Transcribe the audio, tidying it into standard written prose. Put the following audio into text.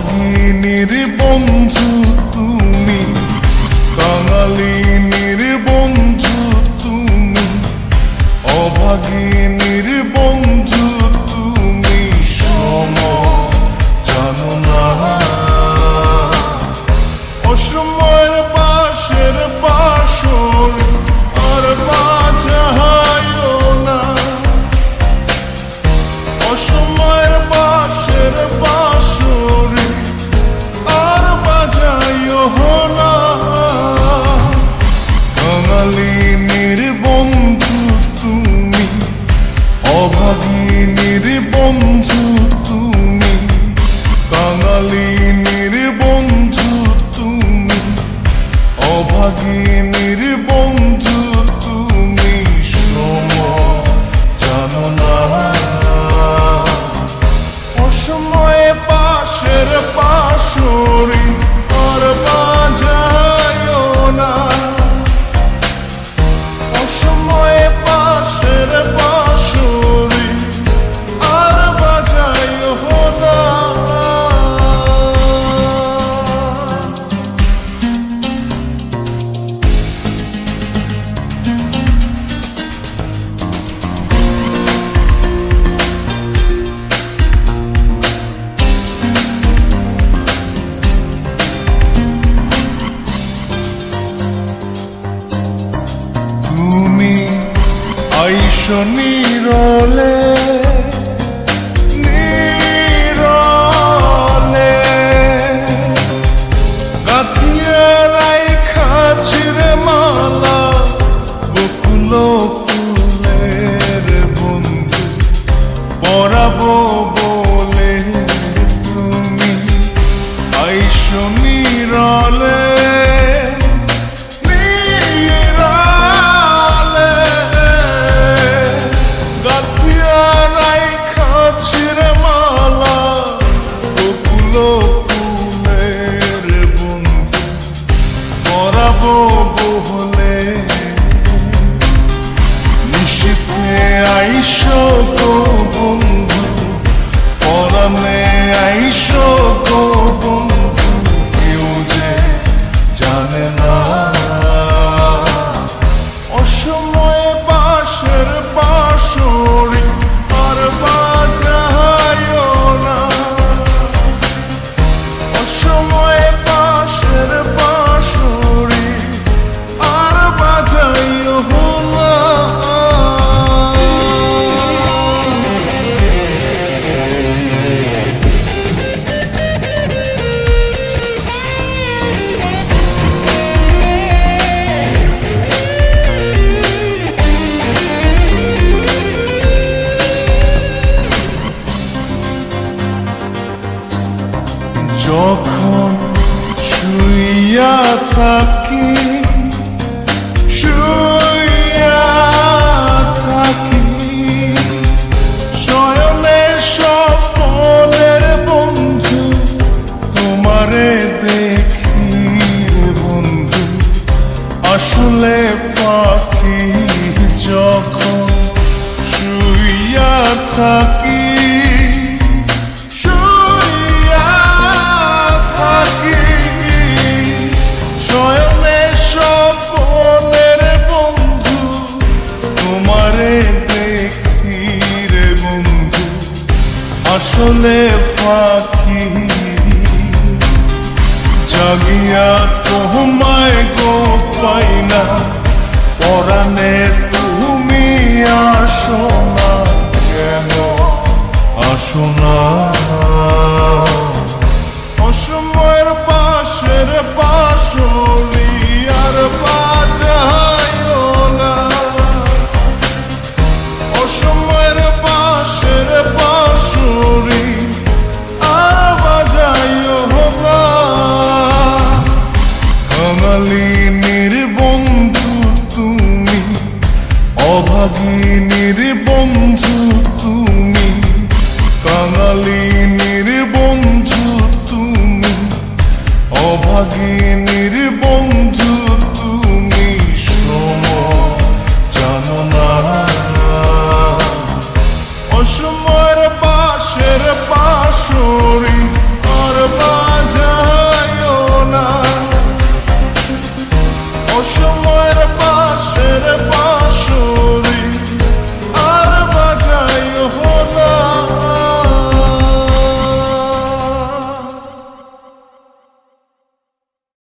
অভাগিনীর বন্ধু তুমি, কাঙালিনীর বন্ধু তুমি, অভাগিনীর বন্ধু তুমি, সম জানো না। অসময়ের পাশের বাসর আর বাজায়ও না, অসময়ের পাশের বাসর আর বাজায়ও না। কাঙালিনীর বন্ধু তুমি, অভাগিনীর বন্ধু তুমি, কাঙালিনীর বন্ধু তুমি, অভাগিনীর বন্ধু তুমি, সম জানো না। অসময়ে পাশের পাশরি আর বাজায়ও না, অসময়ে পাশের পাশরি আর বাজায়ও না। তুমি আইসো নীরলে নীরলে, গাঁথিয়া রাইখাছি রে মালা বকুল ফুলের বন্ধু, পরাবো বলে তুমি আইসো নীরলে বহলে। নিশীথে আইসো গো বন্ধু, পরাণে আইসো গো বন্ধু, কেউ যে জানে না। অসময়ে পাশের পাশরি আর বাজায়ও না, অসময়ে পাশের পাশরি আর বাজায়ও না। যখন শুইয়া থাকি শুইয়া থাকি, শয়নে স্বপ্নের বন্ধু তোমারে দেখি বন্ধু, আসলে পাখি যখন শুইয়া থাকি আসলে ফাঁকি, জাগিয়া তোমায় গো পাই না, পরাণে তুমি আসো না, কেন আসো না। অসময়ের পাশের পাশরি আর বাজায়ও না, অসময়ের পাশের পাশরি আর বাজায়ও না। কাঙালিনীর বন্ধু তুমি, অভাগিনীর বন্ধু তুমি, কাঙালিনীর বন্ধু তুমি, অভাগিনীর বন্ধু